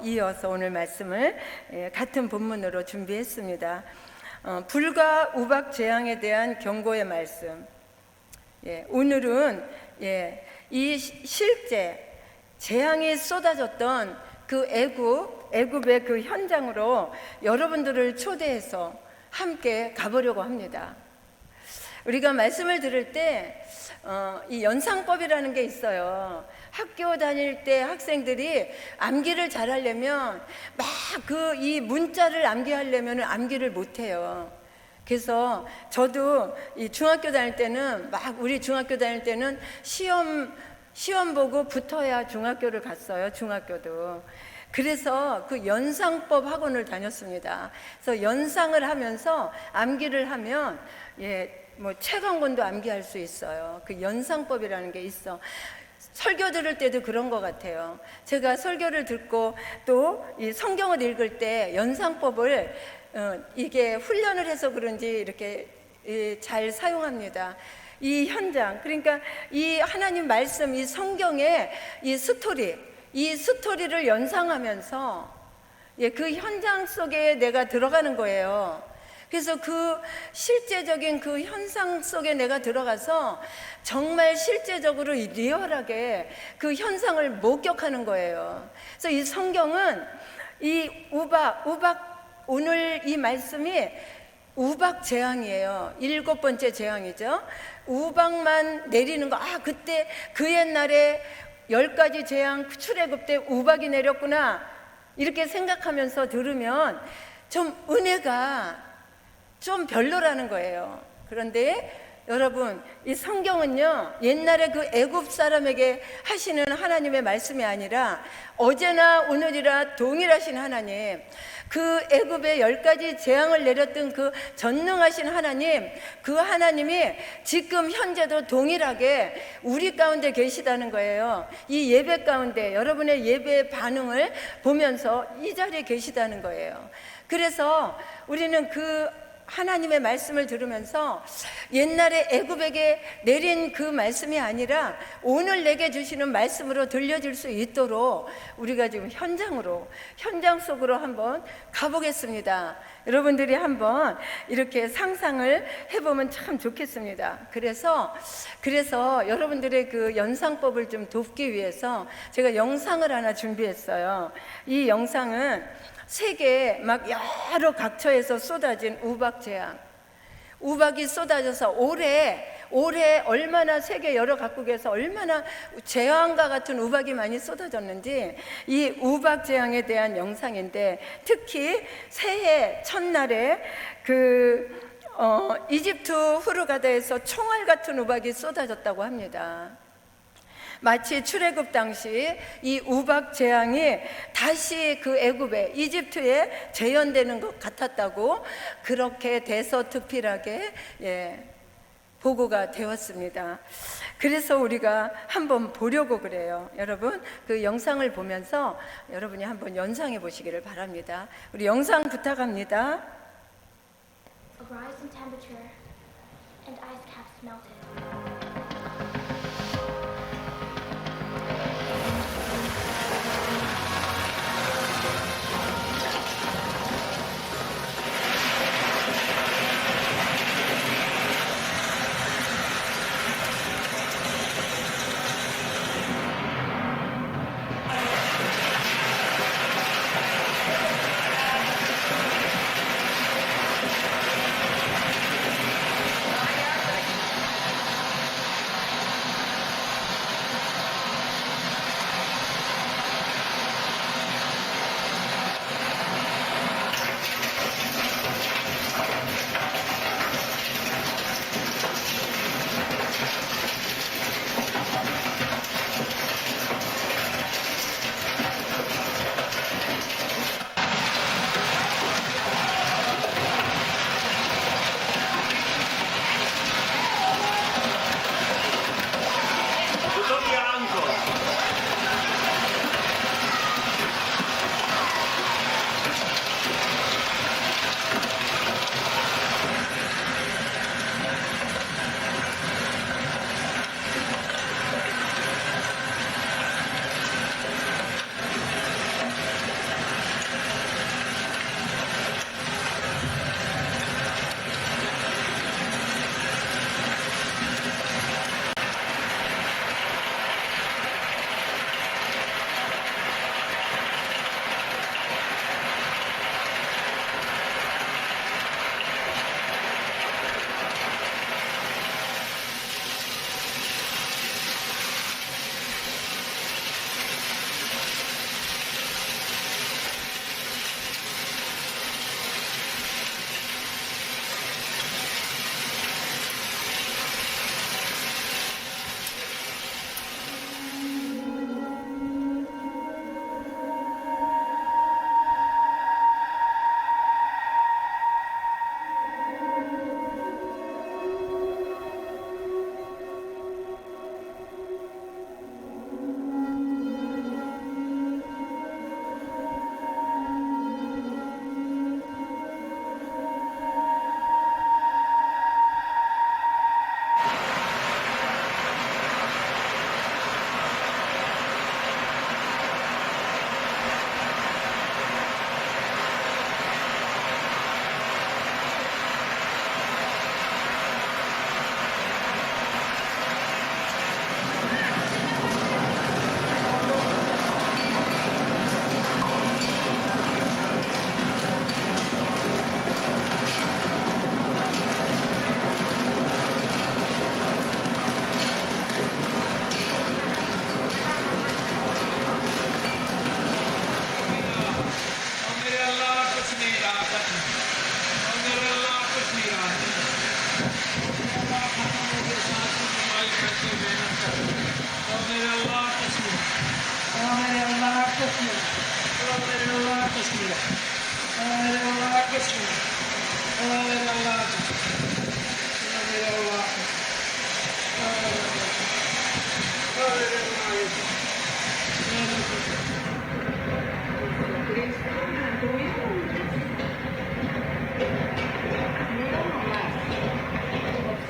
이어서 오늘 말씀을 같은 본문으로 준비했습니다. 불과 우박 재앙에 대한 경고의 말씀. 오늘은 이 실제 재앙이 쏟아졌던 그 애굽의 그 현장으로 여러분들을 초대해서 함께 가보려고 합니다. 우리가 말씀을 들을 때 이 연상법이라는 게 있어요. 학교 다닐 때 학생들이 암기를 잘하려면 막 이 문자를 암기하려면 암기를 못해요. 그래서 저도 이 중학교 다닐 때는 우리 중학교 다닐 때는 시험 보고 붙어야 중학교를 갔어요. 중학교도. 그래서 그 연상법 학원을 다녔습니다. 그래서 연상을 하면서 암기를 하면 최강권도 암기할 수 있어요. 그 연상법이라는 게 있어. 설교 들을 때도 그런 것 같아요. 제가 설교를 듣고 또 이 성경을 읽을 때 연상법을 이게 훈련을 해서 그런지 이렇게 잘 사용합니다. 이 현장, 그러니까 이 하나님 말씀, 이 성경의 이 스토리를 연상하면서 그 현장 속에 내가 들어가는 거예요. 그래서 그 실제적인 그 현상 속에 내가 들어가서 정말 실제적으로 리얼하게 그 현상을 목격하는 거예요. 그래서 이 성경은 이 오늘 이 말씀이 우박 재앙이에요. 7번째 재앙이죠. 우박만 내리는 거. 그때 그 옛날에 10가지 재앙 출애굽 때 우박이 내렸구나 이렇게 생각하면서 들으면 좀 은혜가 좀 별로라는 거예요. 그런데 여러분, 이 성경은요 옛날에 그 애굽 사람에게 하시는 하나님의 말씀이 아니라 어제나 오늘이라 동일하신 하나님, 그 애굽에 10가지 재앙을 내렸던 그 전능하신 하나님, 그 하나님이 지금 현재도 동일하게 우리 가운데 계시다는 거예요. 이 예배 가운데 여러분의 예배의 반응을 보면서 이 자리에 계시다는 거예요. 그래서 우리는 그 하나님의 말씀을 들으면서 옛날에 애굽에게 내린 그 말씀이 아니라 오늘 내게 주시는 말씀으로 들려질 수 있도록 우리가 지금 현장 속으로 한번 가보겠습니다. 여러분들이 한번 이렇게 상상을 해보면 참 좋겠습니다. 그래서 여러분들의 그 연상법을 좀 돕기 위해서 제가 영상을 하나 준비했어요. 이 영상은 세계 여러 각처에서 쏟아진 우박 재앙, 우박이 쏟아져서 올해 얼마나 세계 여러 각국에서 얼마나 재앙과 같은 우박이 많이 쏟아졌는지 이 우박 재앙에 대한 영상인데, 특히 새해 첫날에 이집트 후르가다에서 총알 같은 우박이 쏟아졌다고 합니다. 마치 출애굽 당시 이 우박 재앙이 다시 그 애굽에 이집트에 재현되는 것 같았다고 그렇게 대서특필하게 보고가 되었습니다. 그래서 우리가 한번 보려고 그래요. 여러분, 그 영상을 보면서 여러분이 한번 연상해 보시기를 바랍니다. 우리 영상 부탁합니다. A rise in temperature and ice caps melted.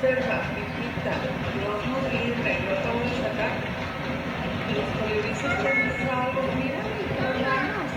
Observa, visita, no irte, no tomes acá. Los colibríes son salvos, mira, y nada más.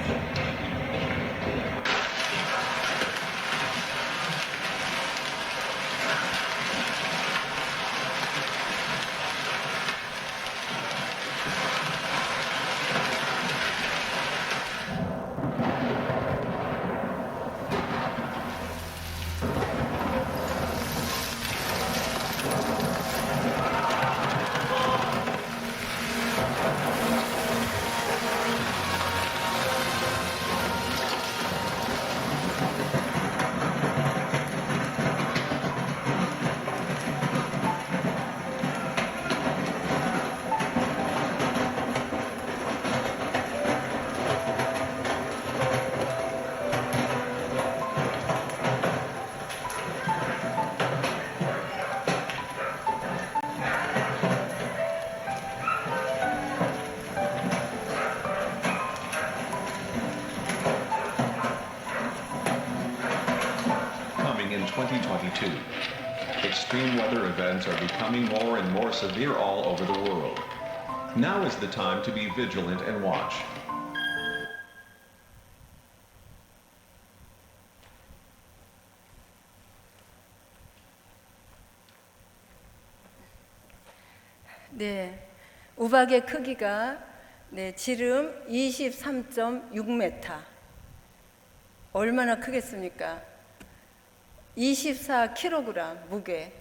Coming in 2022. Extreme weather events are becoming more and more severe all over the world. Now is the time to be vigilant and watch. 네, 우박의 크기가 지름 23.6m. 얼마나 크겠습니까? 24kg 무게.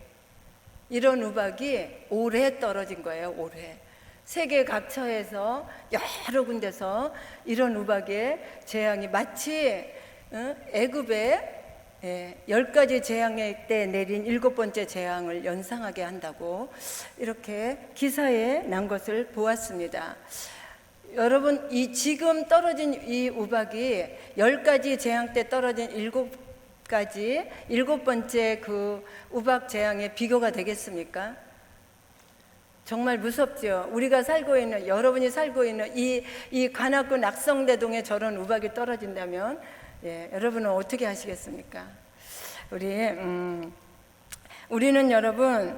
이런 우박이 올해 떨어진 거예요, 올해. 세계 각처에서 여러 군데서 이런 우박의 재앙이 마치 애굽의 10가지 재앙의 때 내린 7번째 재앙을 연상하게 한다고 이렇게 기사에 난 것을 보았습니다. 여러분, 이 지금 떨어진 이 우박이 10가지 재앙 때 떨어진 7번째 그 우박 재앙의 비교가 되겠습니까? 정말 무섭죠. 우리가 살고 있는, 여러분이 살고 있는 이 관악구 낙성대동에 저런 우박이 떨어진다면 여러분은 어떻게 하시겠습니까? 우리는 여러분,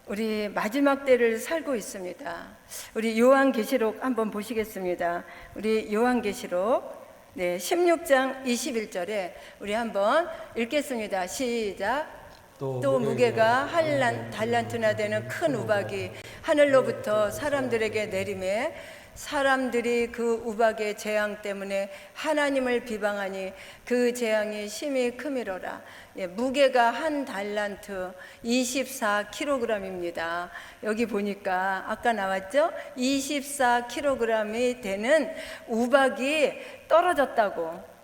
우리 마지막 때를 살고 있습니다. 우리 요한계시록 한번 보시겠습니다. 우리 요한계시록 16장 21절에 우리 한번 읽겠습니다. 시작. 또 무게가 달란트나 되는 큰 우박이 하늘로부터 사람들에게 내림에 사람들이 그 우박의 재앙 때문에 하나님을 비방하니 그 재앙이 심히 크미로라. 무게가 1달란트 24kg입니다. 여기 보니까 아까 나왔죠? 24kg이 되는 우박이 떨어졌다고.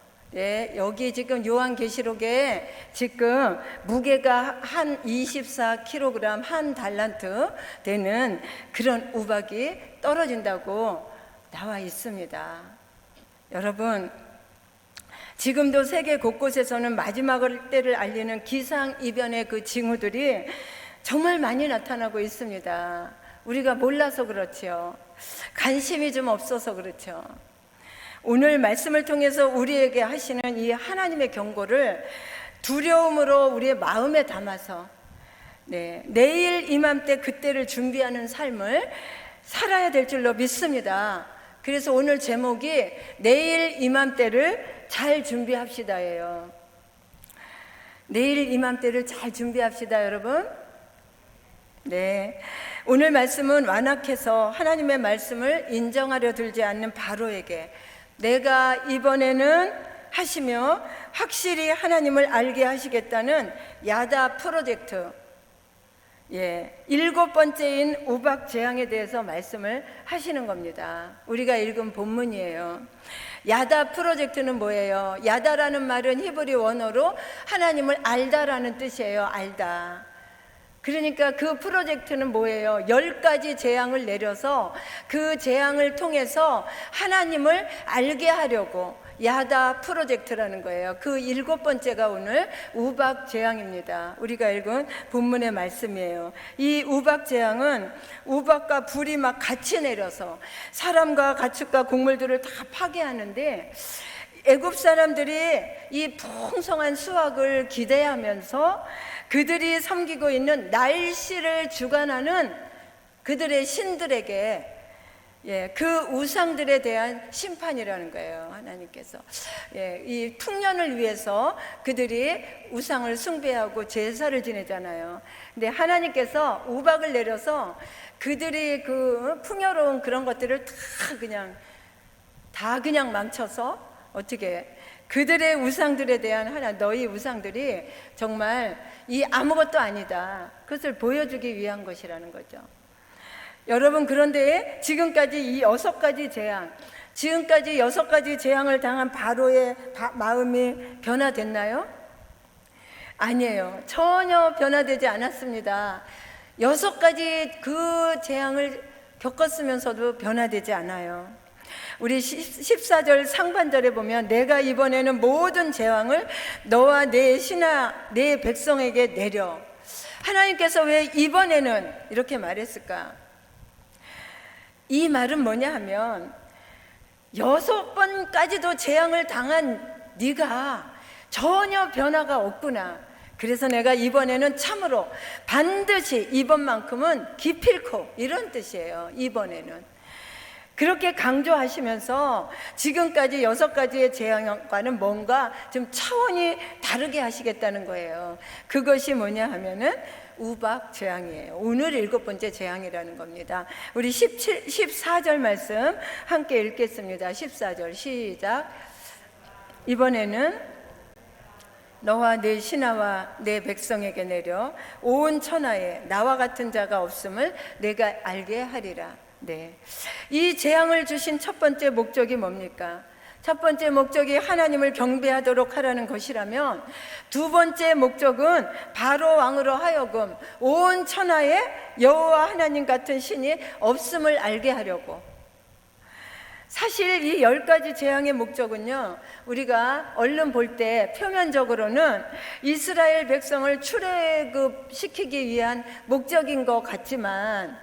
여기 지금 요한계시록에 지금 무게가 한 24kg, 1달란트 되는 그런 우박이 떨어진다고 나와 있습니다. 여러분, 지금도 세계 곳곳에서는 마지막 때를 알리는 기상이변의 그 징후들이 정말 많이 나타나고 있습니다. 우리가 몰라서 그렇죠. 관심이 좀 없어서 그렇죠. 오늘 말씀을 통해서 우리에게 하시는 이 하나님의 경고를 두려움으로 우리의 마음에 담아서 내일 이맘때 그때를 준비하는 삶을 살아야 될 줄로 믿습니다. 그래서 오늘 제목이 내일 이맘때를 잘 준비합시다예요. 내일 이맘때를 잘 준비합시다, 여러분. 오늘 말씀은 완악해서 하나님의 말씀을 인정하려 들지 않는 바로에게 내가 이번에는 하시며 확실히 하나님을 알게 하시겠다는 야다 프로젝트 7번째인 우박 재앙에 대해서 말씀을 하시는 겁니다. 우리가 읽은 본문이에요. 야다 프로젝트는 뭐예요? 야다라는 말은 히브리 원어로 하나님을 알다라는 뜻이에요. 알다. 그러니까 그 프로젝트는 뭐예요? 10가지 재앙을 내려서 그 재앙을 통해서 하나님을 알게 하려고 야다 프로젝트라는 거예요. 그 7번째가 오늘 우박 재앙입니다. 우리가 읽은 본문의 말씀이에요. 이 우박 재앙은 우박과 불이 막 같이 내려서 사람과 가축과 곡물들을 다 파괴하는데, 애굽 사람들이 이 풍성한 수확을 기대하면서 그들이 섬기고 있는 날씨를 주관하는 그들의 신들에게 그 우상들에 대한 심판이라는 거예요. 하나님께서 이 풍년을 위해서 그들이 우상을 숭배하고 제사를 지내잖아요. 근데 하나님께서 우박을 내려서 그들이 그 풍요로운 그런 것들을 다 그냥 망쳐서 어떻게 그들의 우상들에 대한 너희 우상들이 정말 이 아무것도 아니다, 그것을 보여주기 위한 것이라는 거죠. 여러분, 그런데 지금까지 이 6가지 재앙, 지금까지 6가지 재앙을 당한 바로의 마음이 변화됐나요? 아니에요. 전혀 변화되지 않았습니다. 6가지 그 재앙을 겪었으면서도 변화되지 않아요. 우리 14절 상반절에 보면 내가 이번에는 모든 재앙을 너와 내 신하 내 백성에게 내려. 하나님께서 왜 이번에는 이렇게 말했을까? 이 말은 뭐냐 하면 6번까지도 재앙을 당한 네가 전혀 변화가 없구나. 그래서 내가 이번에는 참으로 반드시 이번만큼은 기필코, 이런 뜻이에요. 이번에는 그렇게 강조하시면서 지금까지 6가지의 재앙과는 뭔가 좀 차원이 다르게 하시겠다는 거예요. 그것이 뭐냐 하면은 우박 재앙이에요. 오늘 7번째 재앙이라는 겁니다. 우리 14절 말씀 함께 읽겠습니다. 14절 시작. 이번에는 너와 내 신하와 내 백성에게 내려 온 천하에 나와 같은 자가 없음을 내가 알게 하리라. 이 재앙을 주신 첫 번째 목적이 뭡니까? 첫 번째 목적이 하나님을 경배하도록 하라는 것이라면, 두 번째 목적은 바로 왕으로 하여금 온 천하에 여호와 하나님 같은 신이 없음을 알게 하려고. 사실 이 10가지 재앙의 목적은요, 우리가 얼른 볼 때 표면적으로는 이스라엘 백성을 출애굽시키기 위한 목적인 것 같지만,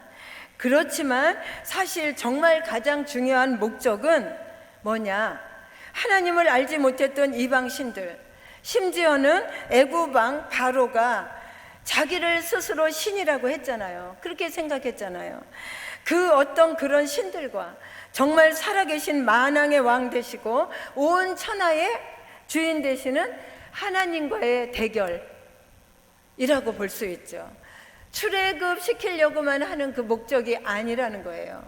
그렇지만 사실 정말 가장 중요한 목적은 뭐냐? 하나님을 알지 못했던 이방 신들, 심지어는 애굽 왕 바로가 자기를 스스로 신이라고 했잖아요. 그렇게 생각했잖아요. 그 어떤 그런 신들과 정말 살아계신 만왕의 왕 되시고 온 천하의 주인 되시는 하나님과의 대결이라고 볼 수 있죠. 출애굽 시키려고만 하는 그 목적이 아니라는 거예요.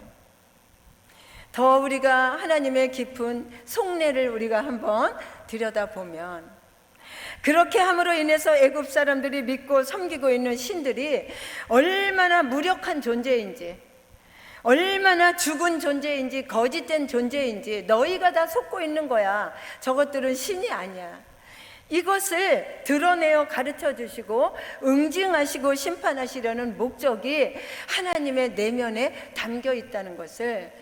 더 우리가 하나님의 깊은 속내를 우리가 한번 들여다보면, 그렇게 함으로 인해서 애굽 사람들이 믿고 섬기고 있는 신들이 얼마나 무력한 존재인지, 얼마나 죽은 존재인지, 거짓된 존재인지 너희가 다 속고 있는 거야. 저것들은 신이 아니야. 이것을 드러내어 가르쳐 주시고 응징하시고 심판하시려는 목적이 하나님의 내면에 담겨 있다는 것을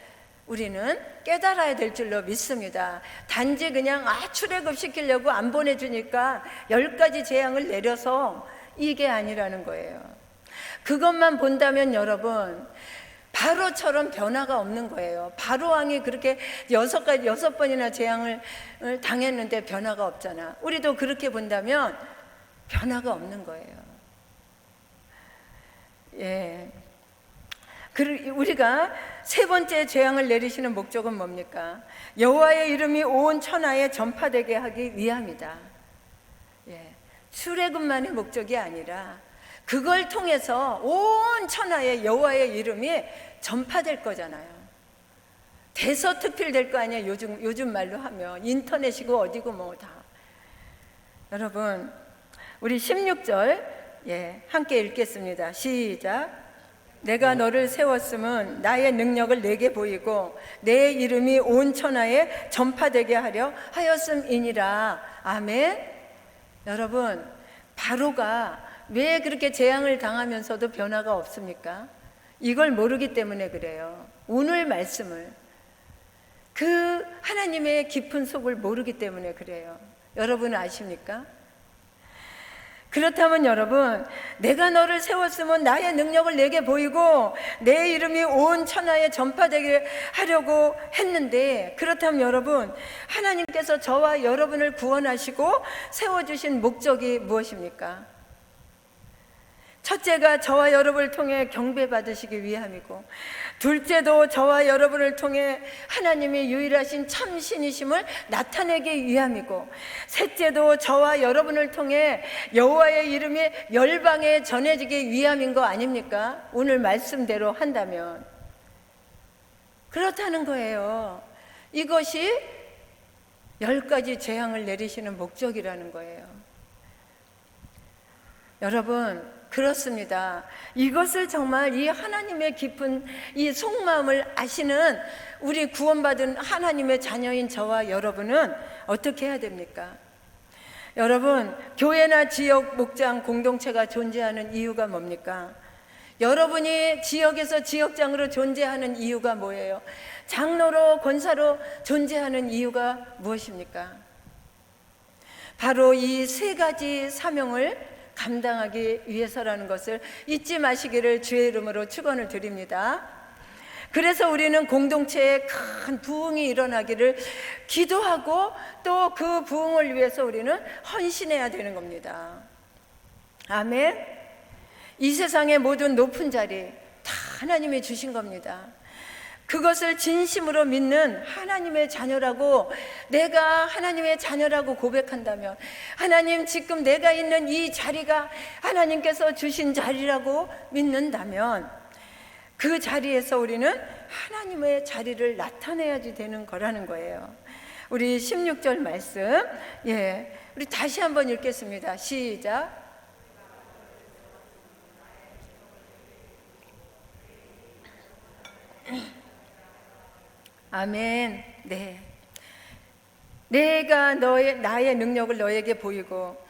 우리는 깨달아야 될 줄로 믿습니다. 단지 그냥 출애굽 시키려고 안 보내주니까 10가지 재앙을 내려서 이게 아니라는 거예요. 그것만 본다면 여러분, 바로처럼 변화가 없는 거예요. 바로 왕이 그렇게 6번이나 재앙을 당했는데 변화가 없잖아. 우리도 그렇게 본다면 변화가 없는 거예요. 우리가 세 번째 재앙을 내리시는 목적은 뭡니까? 여호와의 이름이 온 천하에 전파되게 하기 위함이다. 출애굽만의 목적이 아니라 그걸 통해서 온 천하에 여호와의 이름이 전파될 거잖아요. 대서특필될 거 아니야. 요즘 말로 하면 인터넷이고 어디고 뭐 다. 여러분, 우리 16절 함께 읽겠습니다. 시작. 내가 너를 세웠음은 나의 능력을 내게 보이고 내 이름이 온 천하에 전파되게 하려 하였음이니라. 아멘. 여러분, 바로가 왜 그렇게 재앙을 당하면서도 변화가 없습니까? 이걸 모르기 때문에 그래요. 오늘 말씀을 그 하나님의 깊은 속을 모르기 때문에 그래요. 여러분은 아십니까? 그렇다면 여러분, 내가 너를 세웠으면 나의 능력을 내게 보이고 내 이름이 온 천하에 전파되게 하려고 했는데, 그렇다면 여러분, 하나님께서 저와 여러분을 구원하시고 세워주신 목적이 무엇입니까? 첫째가 저와 여러분을 통해 경배받으시기 위함이고, 둘째도 저와 여러분을 통해 하나님이 유일하신 참신이심을 나타내기 위함이고, 셋째도 저와 여러분을 통해 여호와의 이름이 열방에 전해지기 위함인 거 아닙니까? 오늘 말씀대로 한다면 그렇다는 거예요. 이것이 10가지 재앙을 내리시는 목적이라는 거예요. 여러분, 그렇습니다. 이것을 정말 이 하나님의 깊은 이 속마음을 아시는 우리 구원받은 하나님의 자녀인 저와 여러분은 어떻게 해야 됩니까? 여러분, 교회나 지역 목장 공동체가 존재하는 이유가 뭡니까? 여러분이 지역에서 지역장으로 존재하는 이유가 뭐예요? 장로로, 권사로 존재하는 이유가 무엇입니까? 바로 이 3가지 사명을 감당하기 위해서라는 것을 잊지 마시기를 주의 이름으로 축원을 드립니다. 그래서 우리는 공동체에 큰 부흥이 일어나기를 기도하고 또 그 부흥을 위해서 우리는 헌신해야 되는 겁니다. 아멘. 이 세상의 모든 높은 자리 다 하나님이 주신 겁니다. 그것을 진심으로 믿는 하나님의 자녀라고, 내가 하나님의 자녀라고 고백한다면, 하나님 지금 내가 있는 이 자리가 하나님께서 주신 자리라고 믿는다면, 그 자리에서 우리는 하나님의 자리를 나타내야지 되는 거라는 거예요. 우리 16절 말씀, 우리 다시 한번 읽겠습니다. 시작. 아멘. 네. 내가 나의 능력을 너에게 보이고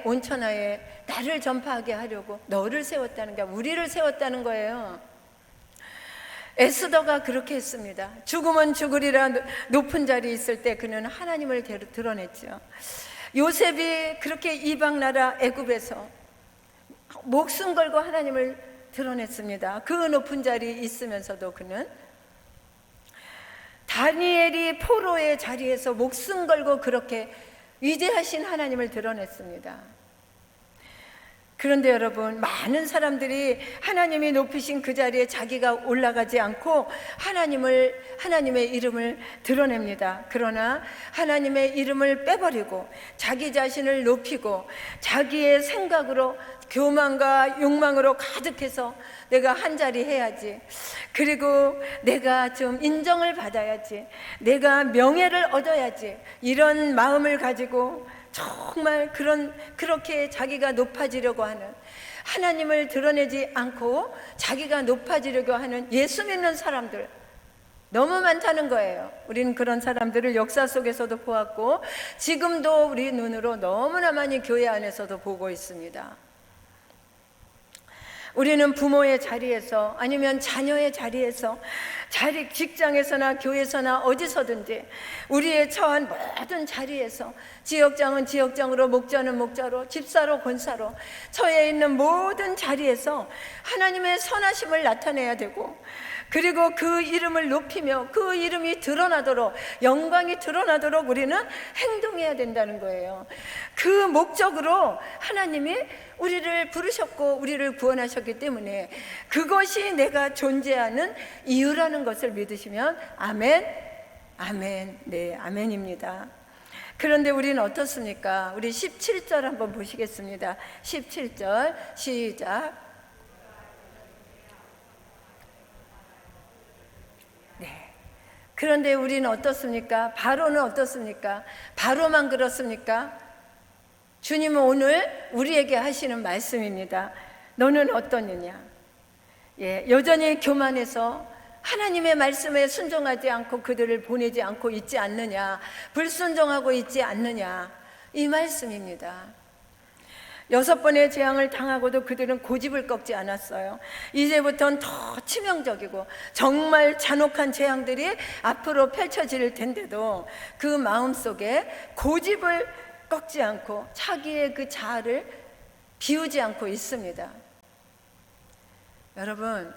온 천하에 나를 전파하게 하려고 너를 세웠다는 게, 우리를 세웠다는 거예요. 에스더가 그렇게 했습니다. 죽으면 죽으리라 높은 자리에 있을 때 그는 하나님을 드러냈죠. 요셉이 그렇게 이방 나라 애굽에서 목숨 걸고 하나님을 드러냈습니다. 그 높은 자리에 있으면서도 그는 다니엘이 포로의 자리에서 목숨 걸고 그렇게 위대하신 하나님을 드러냈습니다. 그런데 여러분, 많은 사람들이 하나님이 높이신 그 자리에 자기가 올라가지 않고 하나님의 이름을 드러냅니다. 그러나 하나님의 이름을 빼버리고 자기 자신을 높이고 자기의 생각으로, 교만과 욕망으로 가득해서 내가 한 자리 해야지, 그리고 내가 좀 인정을 받아야지, 내가 명예를 얻어야지, 이런 마음을 가지고 정말 그렇게 자기가 높아지려고 하는, 하나님을 드러내지 않고 자기가 높아지려고 하는 예수 믿는 사람들 너무 많다는 거예요. 우리는 그런 사람들을 역사 속에서도 보았고 지금도 우리 눈으로 너무나 많이 교회 안에서도 보고 있습니다. 우리는 부모의 자리에서, 아니면 자녀의 자리에서, 직장에서나 교회에서나 어디서든지 우리의 처한 모든 자리에서, 지역장은 지역장으로, 목자는 목자로, 집사로 권사로 처해 있는 모든 자리에서 하나님의 선하심을 나타내야 되고, 그리고 그 이름을 높이며 그 이름이 드러나도록, 영광이 드러나도록 우리는 행동해야 된다는 거예요. 그 목적으로 하나님이 우리를 부르셨고 우리를 구원하셨기 때문에 그것이 내가 존재하는 이유라는 것을 믿으시면 아멘, 아멘, 네, 아멘입니다. 그런데 우리는 어떻습니까? 우리 17절 한번 보시겠습니다. 17절 시작. 네. 그런데 우리는 어떻습니까? 바로는 어떻습니까? 바로만 그렇습니까? 주님은 오늘 우리에게 하시는 말씀입니다. 너는 어떠느냐? 여전히 교만해서 하나님의 말씀에 순종하지 않고 그들을 보내지 않고 있지 않느냐? 불순종하고 있지 않느냐? 이 말씀입니다. 6번의 재앙을 당하고도 그들은 고집을 꺾지 않았어요. 이제부터는 더 치명적이고 정말 잔혹한 재앙들이 앞으로 펼쳐질 텐데도 그 마음속에 고집을 꺾지 않고 자기의 그 자아를 비우지 않고 있습니다. 여러분,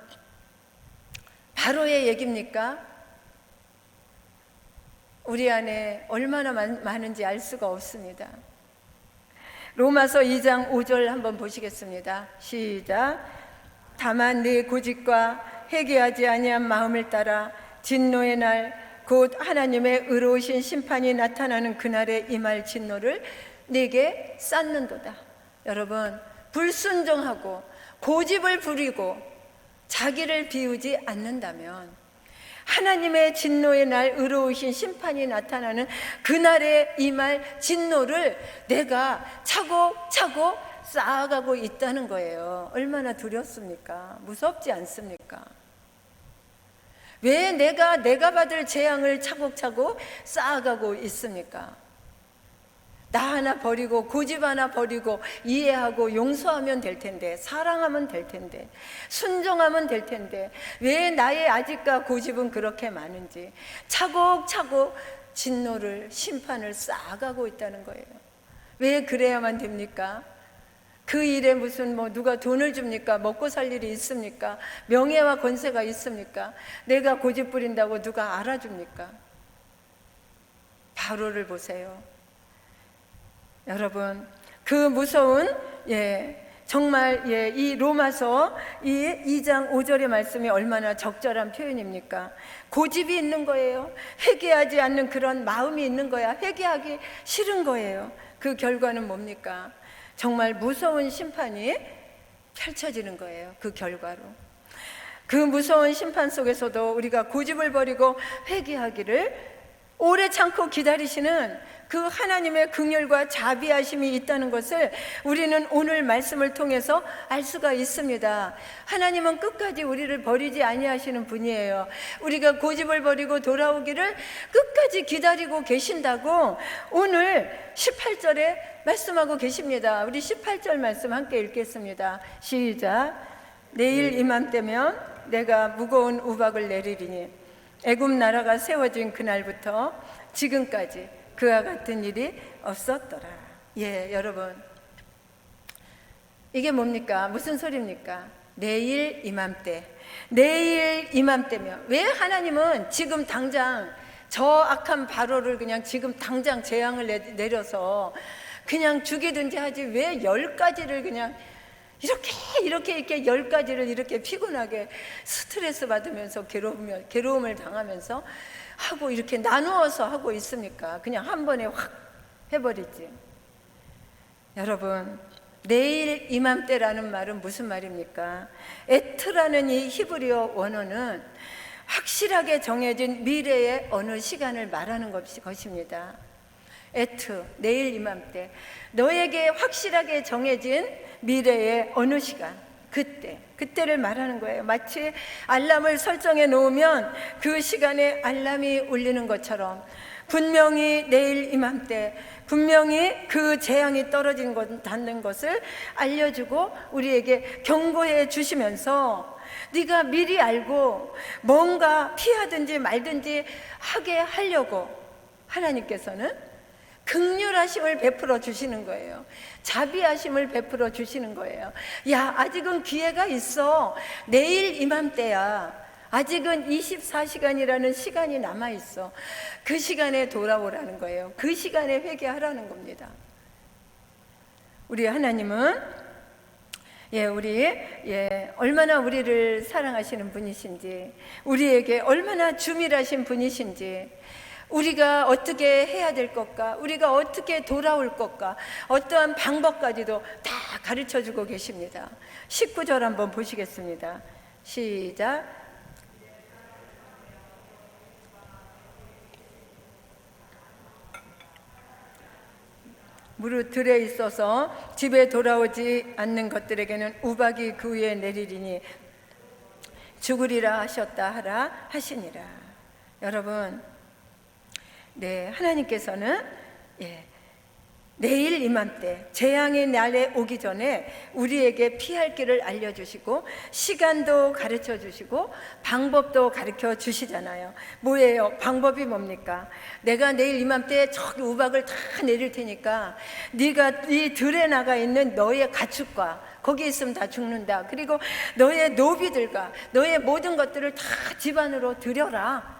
바로의 얘기입니까? 우리 안에 얼마나 많은지 알 수가 없습니다. 로마서 2장 5절 한번 보시겠습니다. 시작. 다만 네 고집과 회개하지 아니한 마음을 따라 진노의 날 곧 하나님의 의로우신 심판이 나타나는 그날에 임할 진노를 네게 쌓는도다. 여러분, 불순종하고 고집을 부리고 자기를 비우지 않는다면 하나님의 진노의 날 의로우신 심판이 나타나는 그날에 임할 진노를 내가 차곡차곡 쌓아가고 있다는 거예요. 얼마나 두렵습니까? 무섭지 않습니까? 왜 내가 받을 재앙을 차곡차곡 쌓아가고 있습니까? 나 하나 버리고 고집 하나 버리고 이해하고 용서하면 될 텐데, 사랑하면 될 텐데, 순종하면 될 텐데 왜 나의 아집과 고집은 그렇게 많은지 차곡차곡 진노를, 심판을 쌓아가고 있다는 거예요. 왜 그래야만 됩니까? 그 일에 무슨 누가 돈을 줍니까? 먹고 살 일이 있습니까? 명예와 권세가 있습니까? 내가 고집 부린다고 누가 알아줍니까? 바로를 보세요. 여러분, 그 무서운 정말 이 로마서 이 2장 5절의 말씀이 얼마나 적절한 표현입니까? 고집이 있는 거예요. 회개하지 않는 그런 마음이 있는 거야. 회개하기 싫은 거예요. 그 결과는 뭡니까? 정말 무서운 심판이 펼쳐지는 거예요. 그 결과로. 그 무서운 심판 속에서도 우리가 고집을 버리고 회개하기를 오래 참고 기다리시는 그 하나님의 긍휼과 자비하심이 있다는 것을 우리는 오늘 말씀을 통해서 알 수가 있습니다. 하나님은 끝까지 우리를 버리지 아니하시는 분이에요. 우리가 고집을 버리고 돌아오기를 끝까지 기다리고 계신다고 오늘 18절에 말씀하고 계십니다. 우리 18절 말씀 함께 읽겠습니다. 시작. 내일 이맘때면 내가 무거운 우박을 내리리니 애굽 나라가 세워진 그날부터 지금까지 그와 같은 일이 없었더라. 여러분, 이게 뭡니까? 무슨 소리입니까? 내일 이맘때, 내일 이맘때면 왜 하나님은 지금 당장 저 악한 바로를 그냥 지금 당장 재앙을 내려서 그냥 죽이든지 하지 왜 10가지를 그냥 이렇게 10가지를 이렇게 피곤하게 스트레스 받으면서 괴로움을 당하면서 하고 이렇게 나누어서 하고 있습니까? 그냥 한 번에 확 해버리지. 여러분, 내일 이맘때라는 말은 무슨 말입니까? 에트라는 이 히브리어 원어는 확실하게 정해진 미래의 어느 시간을 말하는 것입니다. 에트, 내일 이맘때, 너에게 확실하게 정해진 미래의 어느 시간, 그때를 말하는 거예요. 마치 알람을 설정해 놓으면 그 시간에 알람이 울리는 것처럼 분명히 내일 이맘때, 분명히 그 재앙이 닿는 것을 알려주고 우리에게 경고해 주시면서 네가 미리 알고 뭔가 피하든지 말든지 하게 하려고 하나님께서는 긍휼하심을 베풀어 주시는 거예요. 자비하심을 베풀어 주시는 거예요. 야, 아직은 기회가 있어. 내일 이맘때야. 아직은 24시간이라는 시간이 남아 있어. 그 시간에 돌아오라는 거예요. 그 시간에 회개하라는 겁니다. 우리 하나님은 얼마나 우리를 사랑하시는 분이신지, 우리에게 얼마나 주밀하신 분이신지, 우리가 어떻게 해야 될 것과 우리가 어떻게 돌아올 것과 어떠한 방법까지도 다 가르쳐주고 계십니다. 19절 한번 보시겠습니다. 시작. 무릇 들에 있어서 집에 돌아오지 않는 것들에게는 우박이 그 위에 내리리니 죽으리라 하셨다 하라 하시니라. 여러분, 하나님께서는 내일 이맘때 재앙의 날에 오기 전에 우리에게 피할 길을 알려주시고 시간도 가르쳐 주시고 방법도 가르쳐 주시잖아요. 뭐예요? 방법이 뭡니까? 내가 내일 이맘때 저기 우박을 다 내릴 테니까 네가 네 들에 나가 있는 너의 가축과 거기 있으면 다 죽는다. 그리고 너의 노비들과 너의 모든 것들을 다 집 안으로 들여라.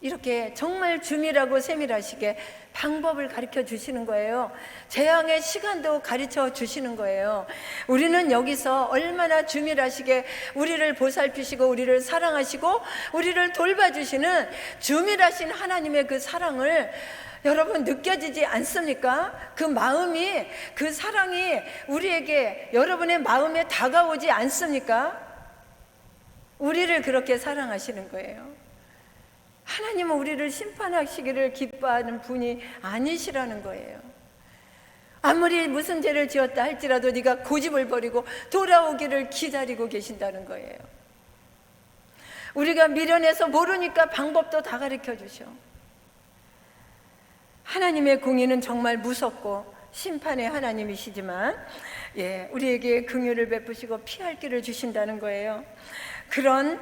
이렇게 정말 주밀하고 세밀하시게 방법을 가르쳐 주시는 거예요. 재앙의 시간도 가르쳐 주시는 거예요. 우리는 여기서 얼마나 주밀하시게 우리를 보살피시고 우리를 사랑하시고 우리를 돌봐주시는 주밀하신 하나님의 그 사랑을 여러분 느껴지지 않습니까? 그 마음이, 그 사랑이 우리에게, 여러분의 마음에 다가오지 않습니까? 우리를 그렇게 사랑하시는 거예요. 하나님은 우리를 심판하시기를 기뻐하는 분이 아니시라는 거예요. 아무리 무슨 죄를 지었다 할지라도 네가 고집을 버리고 돌아오기를 기다리고 계신다는 거예요. 우리가 미련해서 모르니까 방법도 다 가르쳐 주셔. 하나님의 공의는 정말 무섭고 심판의 하나님이시지만 우리에게 긍휼을 베푸시고 피할 길을 주신다는 거예요. 그런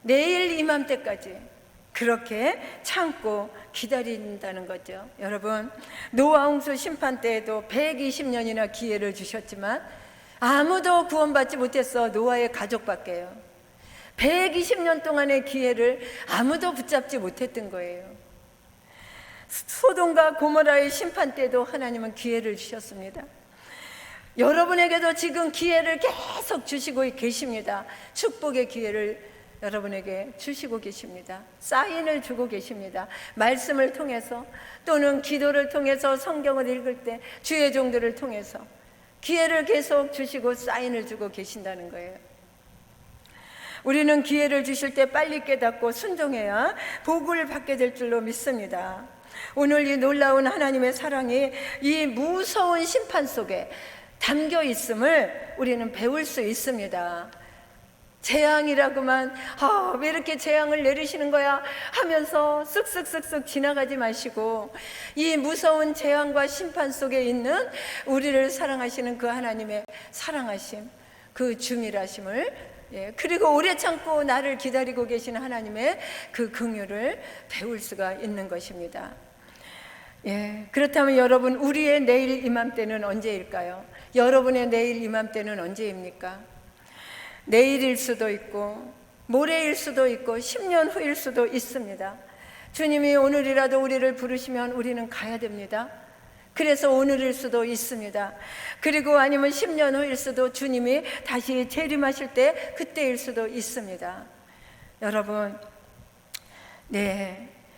내일 이맘때까지 그렇게 참고 기다린다는 거죠. 여러분, 노아 홍수 심판 때에도 120년이나 기회를 주셨지만 아무도 구원받지 못했어. 노아의 가족밖에요. 120년 동안의 기회를 아무도 붙잡지 못했던 거예요. 소돔과 고모라의 심판 때도 하나님은 기회를 주셨습니다. 여러분에게도 지금 기회를 계속 주시고 계십니다. 축복의 기회를 여러분에게 주시고 계십니다. 사인을 주고 계십니다. 말씀을 통해서 또는 기도를 통해서 성경을 읽을 때 주의 종들을 통해서 기회를 계속 주시고 사인을 주고 계신다는 거예요. 우리는 기회를 주실 때 빨리 깨닫고 순종해야 복을 받게 될 줄로 믿습니다. 오늘 이 놀라운 하나님의 사랑이 이 무서운 심판 속에 담겨 있음을 우리는 배울 수 있습니다. 재앙이라고만 왜 이렇게 재앙을 내리시는 거야 하면서 쓱쓱쓱쓱 지나가지 마시고 이 무서운 재앙과 심판 속에 있는 우리를 사랑하시는 그 하나님의 사랑하심, 그 주밀하심을 그리고 오래 참고 나를 기다리고 계시는 하나님의 그 긍휼을 배울 수가 있는 것입니다. 그렇다면 여러분, 우리의 내일 이맘때는 언제일까요? 여러분의 내일 이맘때는 언제입니까? 내일일 수도 있고 모레일 수도 있고 10년 후일 수도 있습니다. 주님이 오늘이라도 우리를 부르시면 우리는 가야 됩니다. 그래서 오늘일 수도 있습니다. 그리고 아니면 10년 후일 수도, 주님이 다시 재림하실 때 그때일 수도 있습니다. 여러분,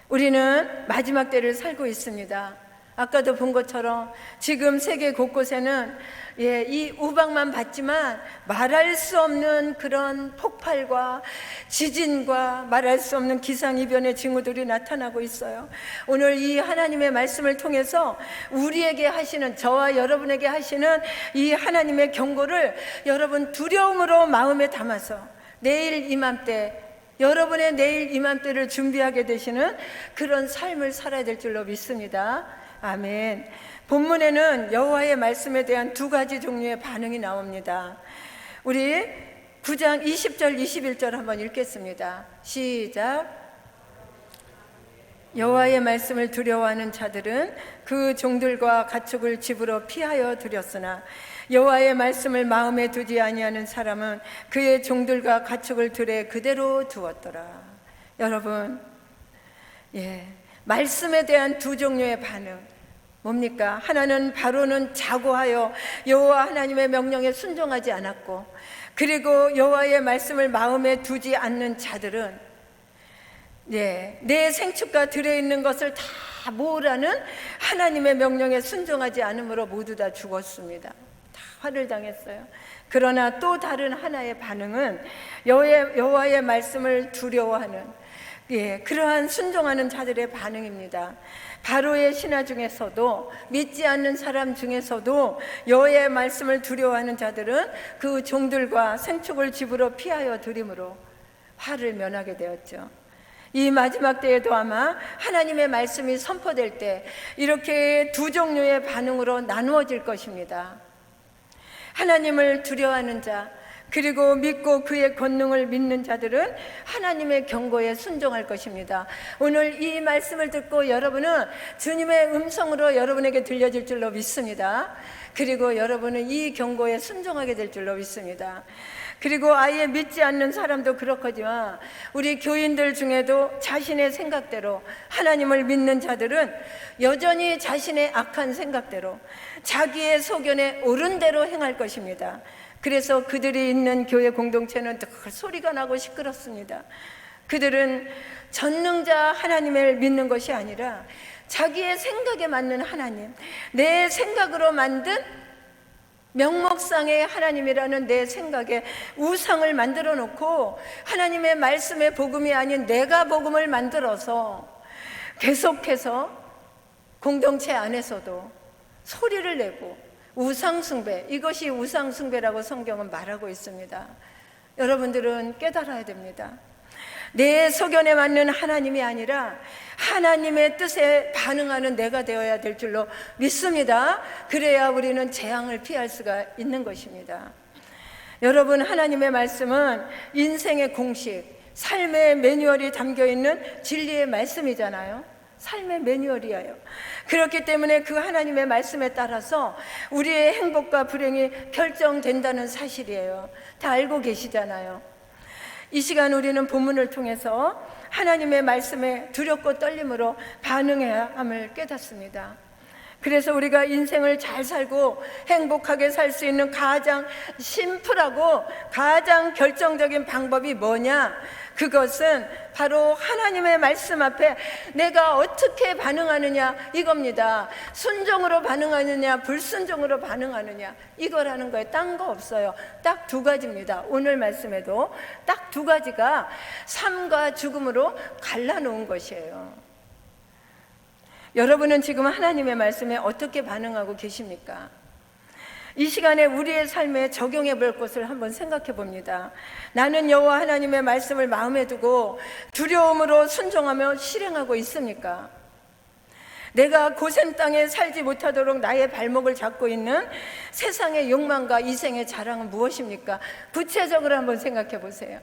우리는 마지막 때를 살고 있습니다. 아까도 본 것처럼 지금 세계 곳곳에는 이 우박만 봤지만 말할 수 없는 그런 폭발과 지진과 말할 수 없는 기상이변의 징후들이 나타나고 있어요. 오늘 이 하나님의 말씀을 통해서 우리에게 하시는, 저와 여러분에게 하시는 이 하나님의 경고를 여러분 두려움으로 마음에 담아서 내일 이맘때, 여러분의 내일 이맘때를 준비하게 되시는 그런 삶을 살아야 될 줄로 믿습니다. 아멘. 본문에는 여호와의 말씀에 대한 두 가지 종류의 반응이 나옵니다. 우리 9장 20절 21절 한번 읽겠습니다. 시작. 여호와의 말씀을 두려워하는 자들은 그 종들과 가축을 집으로 피하여 들였으나 여호와의 말씀을 마음에 두지 아니하는 사람은 그의 종들과 가축을 들에 그대로 두었더라. 여러분, 말씀에 대한 두 종류의 반응 뭡니까? 하나는 바로는 자고하여 여호와 하나님의 명령에 순종하지 않았고, 그리고 여호와의 말씀을 마음에 두지 않는 자들은 내 생축과 들에 있는 것을 다 모으라는 하나님의 명령에 순종하지 않으므로 모두 다 죽었습니다. 다 화를 당했어요. 그러나 또 다른 하나의 반응은 여호와의 말씀을 두려워하는 그러한 순종하는 자들의 반응입니다. 바로의 신하 중에서도, 믿지 않는 사람 중에서도 여호와의 말씀을 두려워하는 자들은 그 종들과 생축을 집으로 피하여 들임으로 화를 면하게 되었죠. 이 마지막 때에도 아마 하나님의 말씀이 선포될 때 이렇게 두 종류의 반응으로 나누어질 것입니다. 하나님을 두려워하는 자, 그리고 믿고 그의 권능을 믿는 자들은 하나님의 경고에 순종할 것입니다. 오늘 이 말씀을 듣고 여러분은 주님의 음성으로 여러분에게 들려질 줄로 믿습니다. 그리고 여러분은 이 경고에 순종하게 될 줄로 믿습니다. 그리고 아예 믿지 않는 사람도 그렇거지만 우리 교인들 중에도 자신의 생각대로, 하나님을 믿는 자들은 여전히 자신의 악한 생각대로, 자기의 소견에 옳은 대로 행할 것입니다. 그래서 그들이 있는 교회 공동체는 늘 소리가 나고 시끄럽습니다. 그들은 전능자 하나님을 믿는 것이 아니라 자기의 생각에 맞는 하나님, 내 생각으로 만든 명목상의 하나님이라는 내 생각에 우상을 만들어 놓고 하나님의 말씀의 복음이 아닌 내가 복음을 만들어서 계속해서 공동체 안에서도 소리를 내고 우상숭배, 이것이 우상숭배라고 성경은 말하고 있습니다. 여러분들은 깨달아야 됩니다. 내 소견에 맞는 하나님이 아니라 하나님의 뜻에 반응하는 내가 되어야 될 줄로 믿습니다. 그래야 우리는 재앙을 피할 수가 있는 것입니다. 여러분, 하나님의 말씀은 인생의 공식, 삶의 매뉴얼이 담겨있는 진리의 말씀이잖아요. 삶의 매뉴얼이에요. 그렇기 때문에 그 하나님의 말씀에 따라서 우리의 행복과 불행이 결정된다는 사실이에요. 다 알고 계시잖아요. 이 시간 우리는 본문을 통해서 하나님의 말씀에 두렵고 떨림으로 반응해야 함을 깨닫습니다. 그래서 우리가 인생을 잘 살고 행복하게 살 수 있는 가장 심플하고 가장 결정적인 방법이 뭐냐? 그것은 바로 하나님의 말씀 앞에 내가 어떻게 반응하느냐 이겁니다. 순종으로 반응하느냐 불순종으로 반응하느냐 이거라는 거예요. 딴 거 없어요. 딱 두 가지입니다. 오늘 말씀에도 딱 두 가지가 삶과 죽음으로 갈라놓은 것이에요. 여러분은 지금 하나님의 말씀에 어떻게 반응하고 계십니까? 이 시간에 우리의 삶에 적용해 볼 것을 한번 생각해 봅니다. 나는 여호와 하나님의 말씀을 마음에 두고 두려움으로 순종하며 실행하고 있습니까? 내가 고센 땅에 살지 못하도록 나의 발목을 잡고 있는 세상의 욕망과 이생의 자랑은 무엇입니까? 구체적으로 한번 생각해 보세요.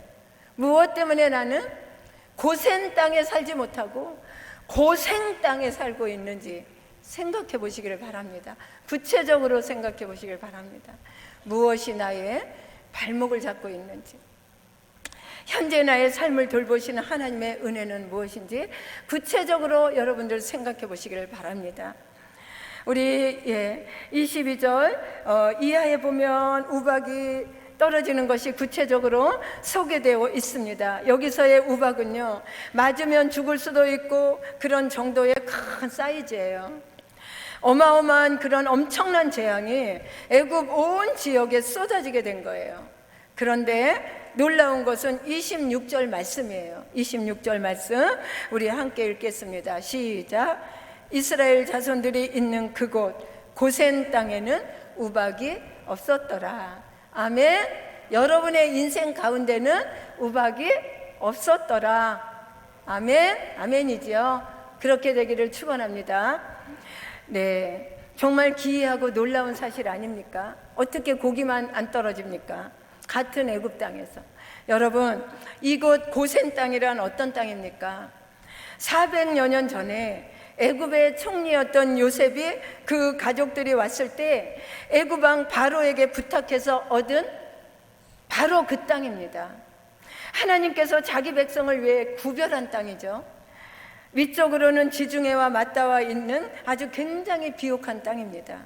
무엇 때문에 나는 고센 땅에 살지 못하고 고생 땅에 살고 있는지 생각해 보시기를 바랍니다. 구체적으로 생각해 보시길 바랍니다. 무엇이 나의 발목을 잡고 있는지, 현재 나의 삶을 돌보시는 하나님의 은혜는 무엇인지 구체적으로 여러분들 생각해 보시기를 바랍니다. 우리 22절 이하에 보면 우박이 떨어지는 것이 구체적으로 소개되어 있습니다. 여기서의 우박은요, 맞으면 죽을 수도 있고 그런 정도의 큰 사이즈예요. 어마어마한 그런 엄청난 재앙이 애굽 온 지역에 쏟아지게 된 거예요. 그런데 놀라운 것은 26절 말씀이에요. 26절 말씀 우리 함께 읽겠습니다. 시작. 이스라엘 자손들이 있는 그곳 고센 땅에는 우박이 없었더라. 아멘. 여러분의 인생 가운데는 우박이 없었더라. 아멘. 아멘이지요. 그렇게 되기를 축원합니다. 네, 정말 기이하고 놀라운 사실 아닙니까? 어떻게 고기만 안 떨어집니까? 같은 애굽 땅에서. 여러분, 이곳 고센 땅이란 어떤 땅입니까? 400여 년 전에 애굽의 총리였던 요셉이 그 가족들이 왔을 때 애굽 왕 바로에게 부탁해서 얻은 바로 그 땅입니다. 하나님께서 자기 백성을 위해 구별한 땅이죠. 위쪽으로는 지중해와 맞닿아 있는 아주 굉장히 비옥한 땅입니다.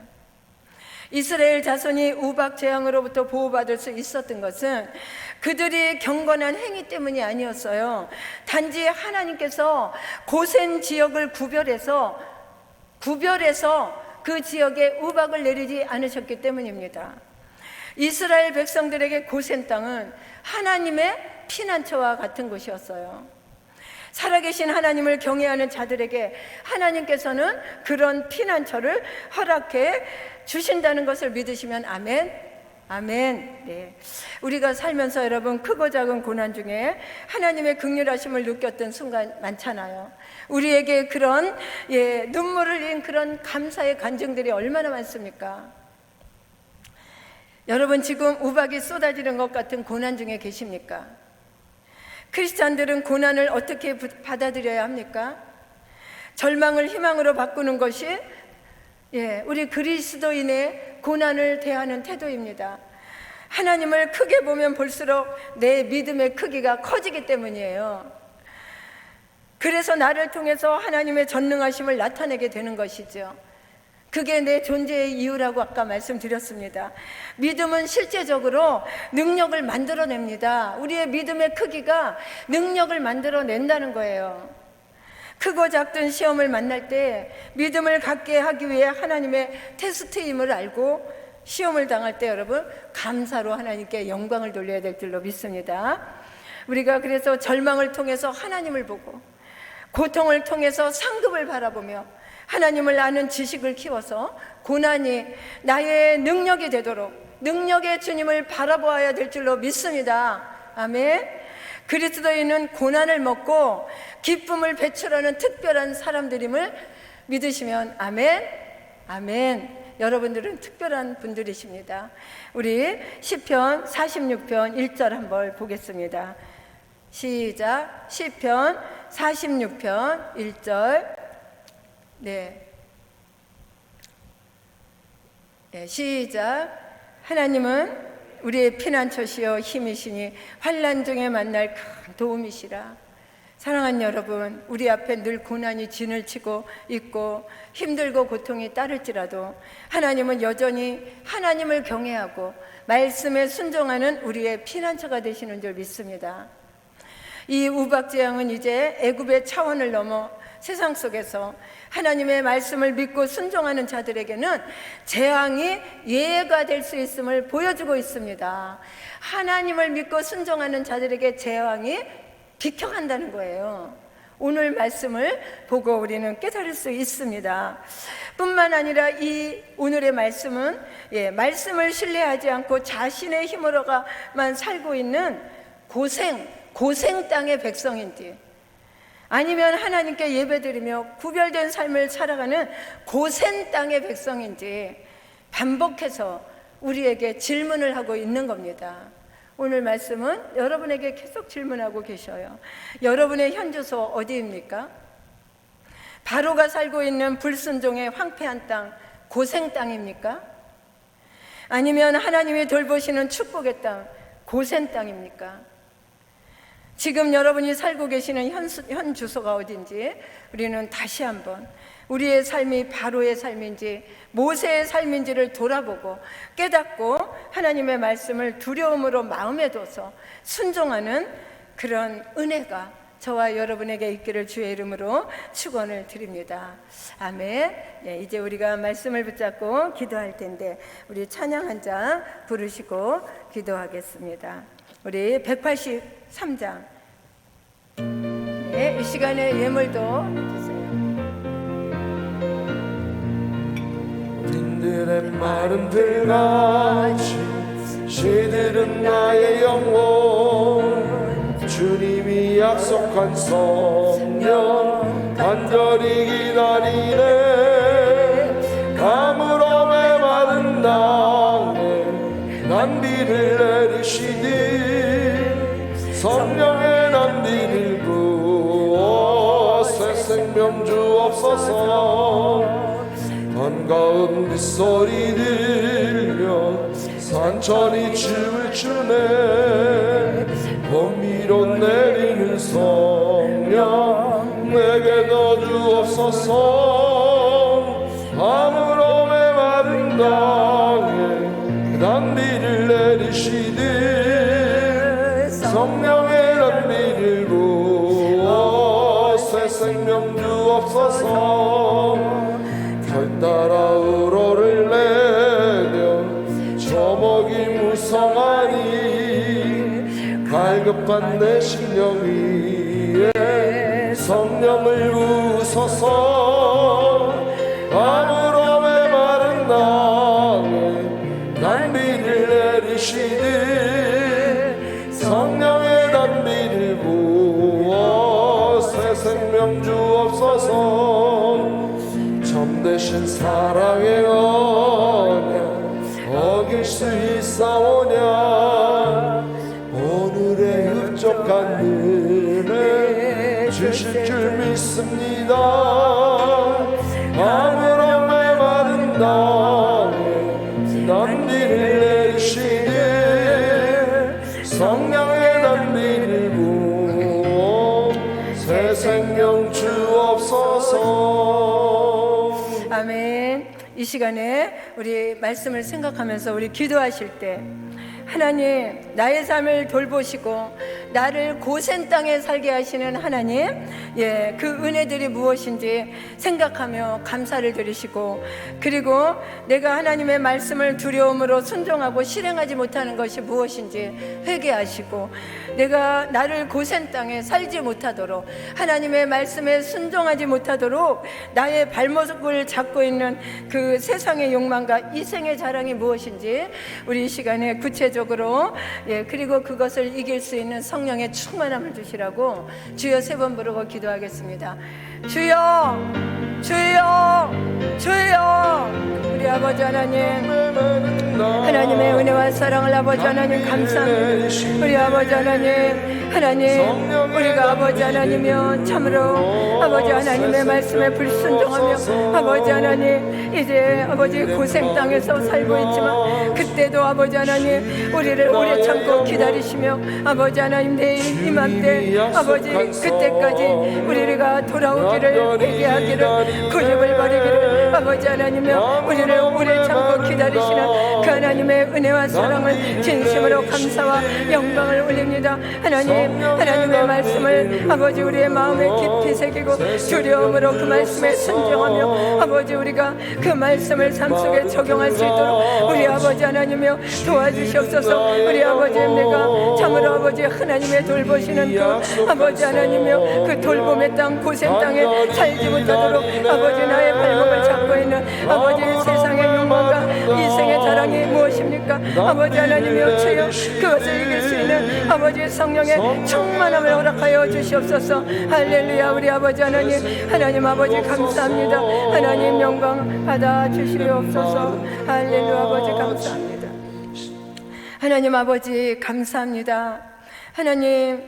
이스라엘 자손이 우박 재앙으로부터 보호받을 수 있었던 것은 그들이 경건한 행위 때문이 아니었어요. 단지 하나님께서 고센 지역을 구별해서 그 지역에 우박을 내리지 않으셨기 때문입니다. 이스라엘 백성들에게 고센 땅은 하나님의 피난처와 같은 곳이었어요. 살아계신 하나님을 경외하는 자들에게 하나님께서는 그런 피난처를 허락해 주신다는 것을 믿으시면 아멘, 아멘. 네. 우리가 살면서 여러분 크고 작은 고난 중에 하나님의 긍휼하심을 느꼈던 순간 많잖아요. 우리에게 그런 눈물을 흘린 그런 감사의 간증들이 얼마나 많습니까? 여러분 지금 우박이 쏟아지는 것 같은 고난 중에 계십니까? 크리스찬들은 고난을 어떻게 받아들여야 합니까? 절망을 희망으로 바꾸는 것이 우리 그리스도인의 고난을 대하는 태도입니다. 하나님을 크게 보면 볼수록 내 믿음의 크기가 커지기 때문이에요. 그래서 나를 통해서 하나님의 전능하심을 나타내게 되는 것이죠. 그게 내 존재의 이유라고 아까 말씀드렸습니다. 믿음은 실제적으로 능력을 만들어냅니다. 우리의 믿음의 크기가 능력을 만들어낸다는 거예요. 크고 작든 시험을 만날 때 믿음을 갖게 하기 위해 하나님의 테스트임을 알고 시험을 당할 때 여러분 감사로 하나님께 영광을 돌려야 될 줄로 믿습니다. 우리가 그래서 절망을 통해서 하나님을 보고 고통을 통해서 상급을 바라보며 하나님을 아는 지식을 키워서 고난이 나의 능력이 되도록 능력의 주님을 바라보아야 될 줄로 믿습니다. 아멘. 그리스도인은 고난을 먹고 기쁨을 배출하는 특별한 사람들임을 믿으시면 아멘. 아멘. 여러분들은 특별한 분들이십니다. 우리 시편 46편 1절 한번 보겠습니다. 시작. 시편 46편 1절. 네, 시작. 하나님은 우리의 피난처시여 힘이시니 환난 중에 만날 큰 도움이시라. 사랑하는 여러분, 우리 앞에 늘 고난이 진을 치고 있고 힘들고 고통이 따를지라도 하나님은 여전히 하나님을 경외하고 말씀에 순종하는 우리의 피난처가 되시는 줄 믿습니다. 이 우박재앙은 이제 애굽의 차원을 넘어 세상 속에서 하나님의 말씀을 믿고 순종하는 자들에게는 재앙이 예가 될 수 있음을 보여주고 있습니다. 하나님을 믿고 순종하는 자들에게 재앙이 비켜간다는 거예요. 오늘 말씀을 보고 우리는 깨달을 수 있습니다. 뿐만 아니라 이 오늘의 말씀은 말씀을 신뢰하지 않고 자신의 힘으로만 살고 있는 고생 땅의 백성인지 아니면 하나님께 예배드리며 구별된 삶을 살아가는 고센 땅의 백성인지 반복해서 우리에게 질문을 하고 있는 겁니다. 오늘 말씀은 여러분에게 계속 질문하고 계셔요. 여러분의 현주소 어디입니까? 바로가 살고 있는 불순종의 황폐한 땅, 고생 땅입니까? 아니면 하나님이 돌보시는 축복의 땅, 고센 땅입니까? 지금 여러분이 살고 계시는 현 주소가 어딘지 우리는 다시 한번 우리의 삶이 바로의 삶인지 모세의 삶인지를 돌아보고 깨닫고 하나님의 말씀을 두려움으로 마음에 둬서 순종하는 그런 은혜가 저와 여러분에게 있기를 주의 이름으로 축원을 드립니다. 아멘. 이제 우리가 말씀을 붙잡고 기도할 텐데 우리 찬양 한 장 부르시고 기도하겠습니다. 우리 183장 이 시간에 예물도 해주세요. 빈들의 마른 들같이 시들은 나의 영혼 주님이 약속한 성령 간절히 기다리네 가물어 메마른 땅에 난비를 내리시니 성령의 난비를 부어 새 생명 주옵소서 반가운 빗소리 들려 산천이 춤을 추네 봄 위로 내리는 성령 내게 넣어주옵소서 아무로 메마른 땅에 난비를 내리시듯 성령의 난비를 부어 새 생명 주옵소서 별따라 우러를 내려 저목이 무성하니 갈급한 내 심령 위에 성령을 부으소서 아무로 메마른 땅에 난비를 내리 주신 사랑의 언약 어길 수 있사오냐. 오늘의 흡족한 은혜 주실 줄 믿습니다. 아무런 메마른 땅에 단비를 내리시되 성령의 단비를 부어 새 생명 주옵소서. 아멘. 이 시간에 우리 말씀을 생각하면서 우리 기도하실 때 하나님, 나의 삶을 돌보시고 나를 고센 땅에 살게 하시는 하나님, 그 은혜들이 무엇인지 생각하며 감사를 드리시고, 그리고 내가 하나님의 말씀을 두려움으로 순종하고 실행하지 못하는 것이 무엇인지 회개하시고, 내가 나를 고센 땅에 살지 못하도록, 하나님의 말씀에 순종하지 못하도록 나의 발목을 잡고 있는 그 세상의 욕망과 이생의 자랑이 무엇인지 우리 이 시간에 구체적으로 그리고 그것을 이길 수 있는 성령의 충만함을 주시라고 주여 3번 부르고 기도하겠습니다. 주여, 주여, 주여. 우리 아버지 하나님, 하나님의 은혜와 사랑을 아버지 하나님 감사합니다. 우리 아버지 하나님, 우리가 아버지 하나님이여 참으로 아버지 하나님의 말씀에 불순종하며 아버지 하나님 이제 아버지 고생 땅에서 살고 있지만, 그때도 아버지 하나님 우리를 오래 참고 기다리시며 아버지 하나님 내일 이맘때 아버지 그때까지 우리가 돌아오기를, 회개하기를, 고집을 버리기를 아버지 하나님이여 우리를 오래 참고 기다리시는 그 하나님의 은혜와 사랑을 진심으로 감사와 영광을 올립니다. 하나님의 말씀을 아버지 우리의 마음에 깊이 새기고 두려움으로 그 말씀에 순종하며 아버지 우리가 그 말씀을 삶 속에 적용할 수 있도록 우리 아버지 하나님이여 도와주시옵소서. 우리 아버지 내가 참으로 아버지 하나님의 돌보시는 그 아버지 하나님이여 그 돌봄의 땅 고센 땅에 살지 못하도록 아버지 나의 발목을 잡고 있는 아버지 세상의 욕망과 이생의 자랑이 무엇입니까? 아버지 하나님이여 주여 그것을 이길 수 있는 아버지 성령의 충만함을 허락하여 주시옵소서. 할렐루야. 우리 아버지 하나님 아버지 감사합니다. 하나님 영광 받아 주시옵소서. 할렐루야. 아버지 감사합니다. 하나님 아버지 감사합니다. 하나님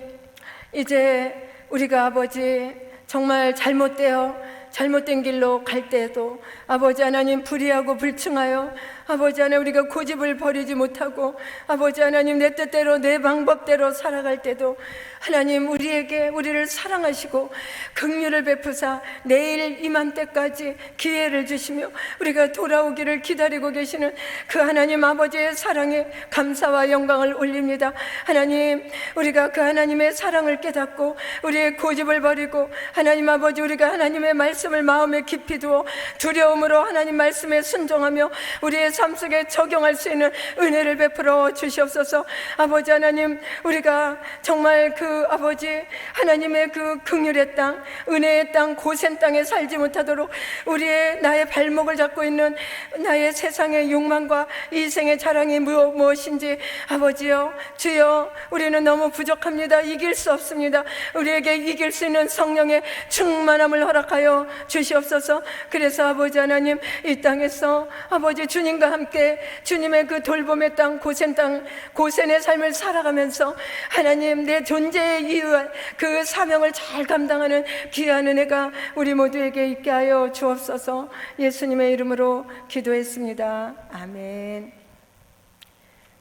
이제 우리가 아버지 정말 잘못된 길로 갈 때도 아버지 하나님 불의하고 불충하여 아버지 하나님 우리가 고집을 버리지 못하고 아버지 하나님 내 뜻대로 내 방법대로 살아갈 때도 하나님 우리를 사랑하시고 긍휼을 베푸사 내일 이맘때까지 기회를 주시며 우리가 돌아오기를 기다리고 계시는 그 하나님 아버지의 사랑에 감사와 영광을 올립니다. 하나님 우리가 그 하나님의 사랑을 깨닫고 우리의 고집을 버리고 하나님 아버지 우리가 하나님의 말씀을 마음에 깊이 두어 두려움으로 하나님 말씀에 순종하며 우리의 삶 속에 적용할 수 있는 은혜를 베풀어 주시옵소서. 아버지 하나님 우리가 정말 그 아버지 하나님의 그 긍휼의 땅 은혜의 땅 고센 땅에 살지 못하도록 나의 발목을 잡고 있는 나의 세상의 욕망과 이생의 자랑이 무엇인지 아버지여 주여 우리는 너무 부족합니다. 이길 수 없습니다. 우리에게 이길 수 있는 성령의 충만함을 허락하여 주시옵소서. 그래서 아버지 하나님 이 땅에서 아버지 주님과 함께 주님의 그 돌봄의 땅 고센의 삶을 살아가면서 하나님 내 존재의 이유와 그 사명을 잘 감당하는 귀한 은혜가 우리 모두에게 있게 하여 주옵소서. 예수님의 이름으로 기도했습니다. 아멘.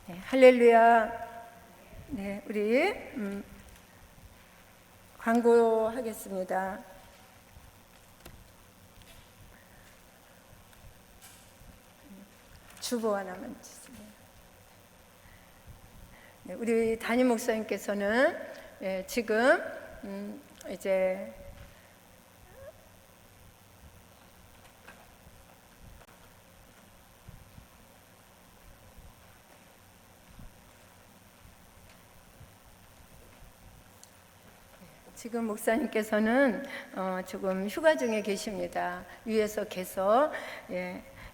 네, 할렐루야. 네, 우리 광고하겠습니다. 주보 하나만 주세요. 네, 우리 담임 목사님께서는 지금 이제 지금 목사님께서는 조금 휴가 중에 계십니다. 위에서 계속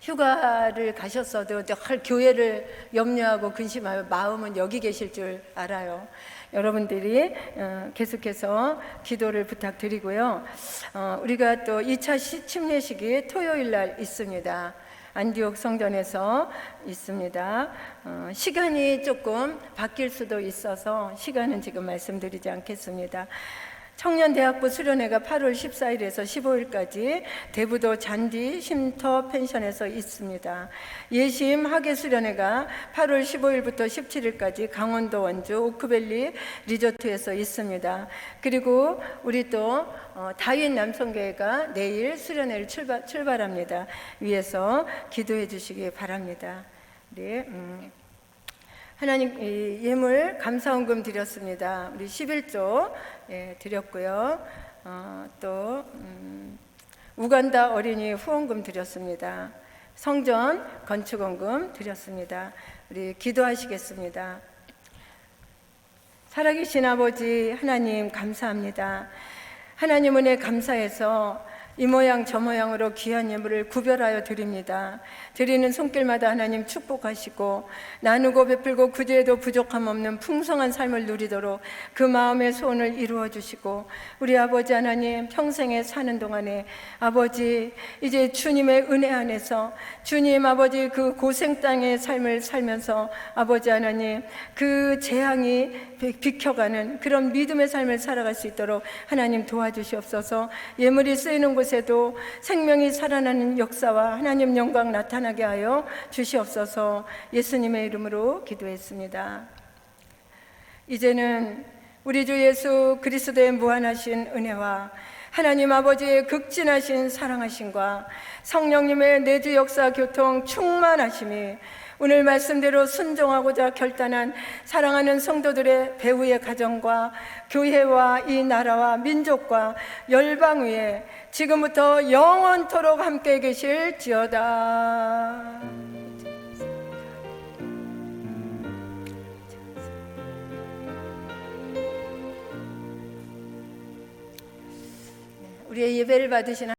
휴가를 가셨어도 늘 교회를 염려하고 근심하며 마음은 여기 계실 줄 알아요. 여러분들이 계속해서 기도를 부탁드리고요. 우리가 또 2차 침례식이 토요일 날 있습니다. 안디옥 성전에서 있습니다. 시간이 조금 바뀔 수도 있어서 시간은 지금 말씀드리지 않겠습니다. 청년대학부 수련회가 8월 14일에서 15일까지 대부도 잔디 쉼터 펜션에서 있습니다. 예심 학예 수련회가 8월 15일부터 17일까지 강원도 원주 오크밸리 리조트에서 있습니다. 그리고 우리 또 다윈 남성교회가 내일 수련회를 출발합니다. 위에서 기도해 주시기 바랍니다. 네. 하나님 예물 감사헌금 드렸습니다. 우리 11조 드렸고요. 또 우간다 어린이 후원금 드렸습니다. 성전 건축원금 드렸습니다. 우리 기도하시겠습니다. 살아계신 아버지 하나님 감사합니다. 하나님 은혜 감사해서 이 모양 저 모양으로 귀한 예물을 구별하여 드립니다. 드리는 손길마다 하나님 축복하시고 나누고 베풀고 구제에도 부족함 없는 풍성한 삶을 누리도록 그 마음의 소원을 이루어 주시고 우리 아버지 하나님 평생에 사는 동안에 아버지 이제 주님의 은혜 안에서 주님 아버지 그 고생 땅의 삶을 살면서 아버지 하나님 그 재앙이 비켜가는 그런 믿음의 삶을 살아갈 수 있도록 하나님 도와주시옵소서. 예물이 쓰이는 곳에도 생명이 살아나는 역사와 하나님 영광 나타나게 하여 주시옵소서. 예수님의 이름으로 기도했습니다. 이제는 우리 주 예수 그리스도의 무한하신 은혜와 하나님 아버지의 극진하신 사랑하심과 성령님의 내주 역사 교통 충만하심이 오늘 말씀대로 순종하고자 결단한 사랑하는 성도들의 배후의 가정과 교회와 이 나라와 민족과 열방 위에 지금부터 영원토록 함께 계실지어다. 우리의 예배를 받으신